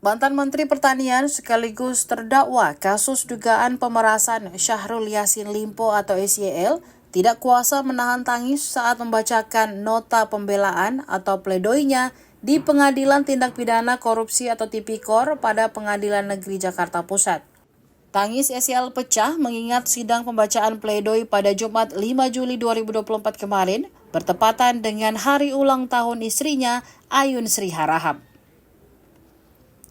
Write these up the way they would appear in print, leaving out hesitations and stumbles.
Mantan Menteri Pertanian sekaligus terdakwa kasus dugaan pemerasan Syahrul Yassin Limpo atau SYL tidak kuasa menahan tangis saat membacakan nota pembelaan atau pledoinya di Pengadilan Tindak Pidana Korupsi atau Tipikor pada Pengadilan Negeri Jakarta Pusat. Tangis SYL pecah mengingat sidang pembacaan pledoi pada Jumat 5 Juli 2024 kemarin bertepatan dengan hari ulang tahun istrinya Ayun Sri Harahap.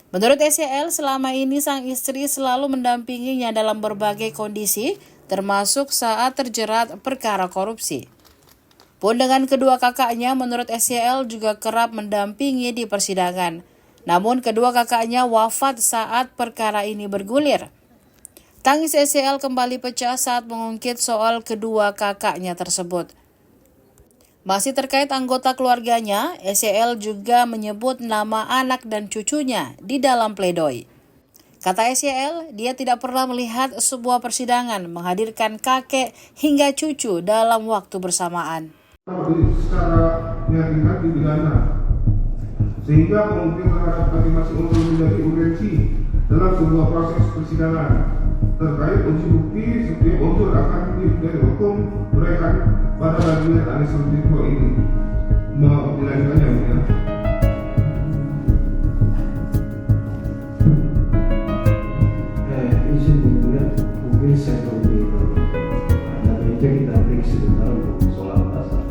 Menurut SYL, selama ini sang istri selalu mendampinginya dalam berbagai kondisi, termasuk saat terjerat perkara korupsi. Pun dengan kedua kakaknya, menurut SYL juga kerap mendampingi di persidangan. Namun kedua kakaknya wafat saat perkara ini bergulir. Tangis SYL kembali pecah saat mengungkit soal kedua kakaknya tersebut. Masih terkait anggota keluarganya, SYL juga menyebut nama anak dan cucunya di dalam pledoi. Kata SYL, dia tidak pernah melihat sebuah persidangan menghadirkan kakek hingga cucu dalam waktu bersamaan. Secara meyakinkan dipidana, sehingga kemungkinan terhadap bagi masih untuk menjadi urgensi dalam sebuah proses persidangan terkait uji bukti setiap unsur akan dari hukum mereka pada bagian Anis Limpo ini dilanjutkannya ya. Izin kemudian mungkin saya terlebih dan itu kita break sebentar untuk soal pasal.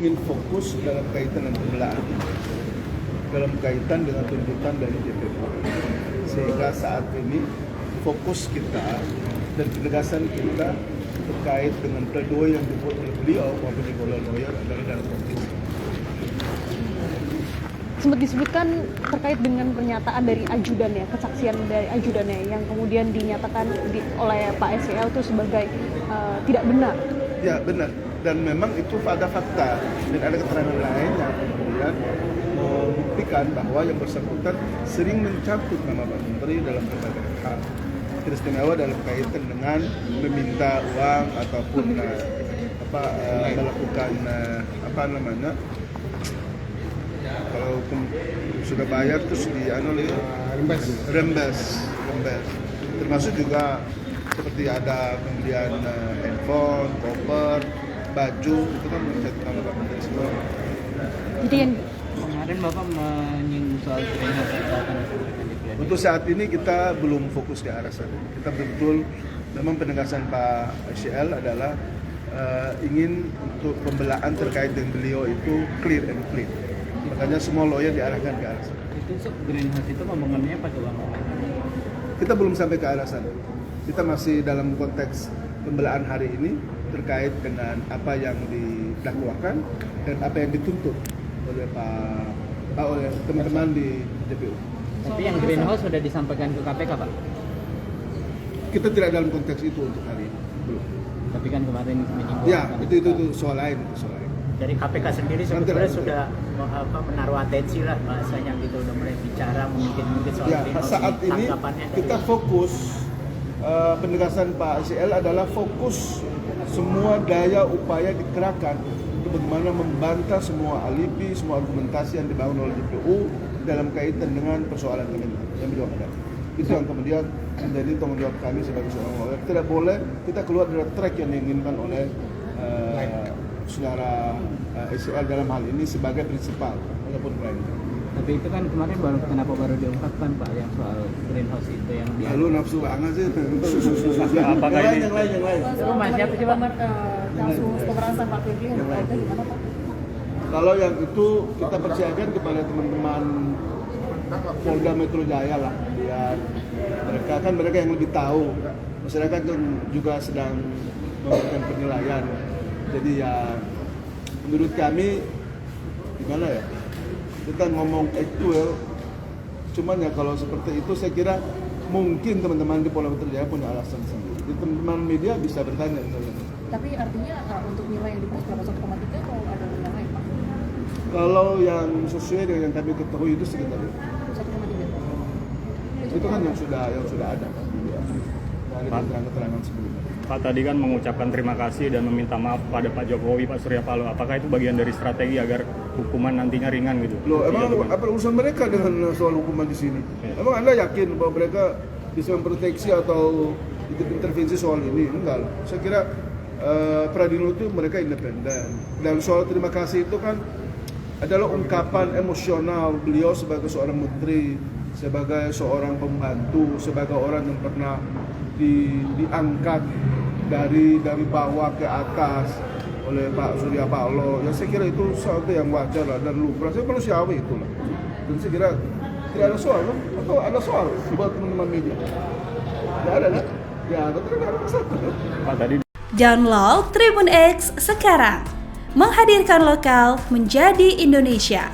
Ingin fokus dalam kaitan dengan pembelaan, dalam kaitan dengan tuntutan dari JPU, sehingga saat ini fokus kita dan penegasan kita terkait dengan pledoi yang dibuat oleh beliau maupun oleh lawyer adalah dalam konteks. Sempat disebutkan terkait dengan pernyataan dari ajudannya, kesaksian dari ajudannya yang kemudian dinyatakan oleh Pak SYL itu sebagai tidak benar. Ya benar, dan memang itu ada fakta dan ada keterangan lain yang kemudian membuktikan bahwa yang bersangkutan sering mencatut nama Pak Menteri dalam berbagai hal, teristimewa dalam kaitan dengan meminta uang ataupun melakukan kalau sudah bayar terus rembes, termasuk juga seperti ada pembelian handphone, koper, baju, itu kan menjadi nama Pak Menteri semua. Jadi yang kemarin Bapak menyinggung soal keringat. Untuk saat ini kita belum fokus ke arah sana. Kita betul memang penegasan Pak SYL adalah ingin untuk pembelaan terkait dengan beliau itu clear and clean. Makanya semua lawyer diarahkan ke arah sana. Itu Greenhouse itu ngomongnya pakai uang apa? Kita belum sampai ke arah sana. Kita masih dalam konteks pembelaan hari ini terkait dengan apa yang didakwakan dan apa yang dituntut oleh oleh teman-teman di JPU. Tapi yang Greenhouse sudah disampaikan ke KPK, Pak? kita tidak dalam konteks itu untuk hari ini. Belum. Tapi kan kemarin menyinggung. Ya, itu soal lain. Dari KPK sendiri sebetulnya sudah menaruh atensi lah bahasanya gitu, udah mulai bicara mungkin soal Ya, saat ini kita fokus penegasan Pak SEL adalah fokus semua daya upaya dikerahkan untuk bagaimana membantah semua alibi, semua argumentasi yang dibangun oleh JPU dalam kaitan dengan persoalan Kementan yang beliau hadapi. Itu yang kemudian menjadi tanggung jawab kami sebagai seorang lawyer. Tidak boleh kita keluar dari track yang diinginkan oleh saudara SEL dalam hal ini sebagai prinsipal ataupun klien. Tapi itu kan kemarin kenapa baru diungkapkan Pak yang soal greenhouse itu yang dia. Lalu nafsu banget sih. Apakah ini yang lain. Rumah siapa sih, Pak? Kasus pemerasan Pak Firly itu gimana Pak? Kalau yang itu kita percayakan kepada teman-teman Polda Metro Jaya lah, biar mereka yang lebih tahu. Masyarakat kan juga sedang memberikan penilaian. Jadi ya menurut kami gimana ya, kita ngomong actual, cuman ya kalau seperti itu saya kira mungkin teman-teman di Polda Metro Jaya punya alasan sendiri. Jadi teman-teman media bisa bertanya misalnya. Tapi artinya untuk nilai yang dipost berapa 1,3 atau ada nilai lain Pak? Kalau yang sesuai dengan yang kami ketahui itu sekitar itu. 1,3. Itu kan yang sudah ada dari keterangan sebelumnya. Pak tadi kan mengucapkan terima kasih dan meminta maaf pada Pak Jokowi, Pak Surya Paloh. Apakah itu bagian dari strategi agar hukuman nantinya ringan gitu? Loh, emang apa urusan mereka dengan soal hukuman di sini? Emang Anda yakin bahwa mereka bisa memproteksi atau intervensi soal ini? Enggak lah. Saya kira peradilan itu mereka independen. Dan soal terima kasih itu kan adalah ungkapan emosional beliau sebagai seorang menteri, sebagai seorang pembantu, sebagai orang yang pernah diangkat dari bawah ke atas oleh Pak Surya Paloh. Ya saya kira itu sesuatu yang wajar lah dan lumrah. Saya manusiawi itulah. Dan saya kira tidak ada soal, kan? Atau ada soal buat teman-teman media? Tidak ada, kan? Ya, tidak ada masalah. Pak tadi Download Tribun X sekarang, menghadirkan lokal menjadi Indonesia.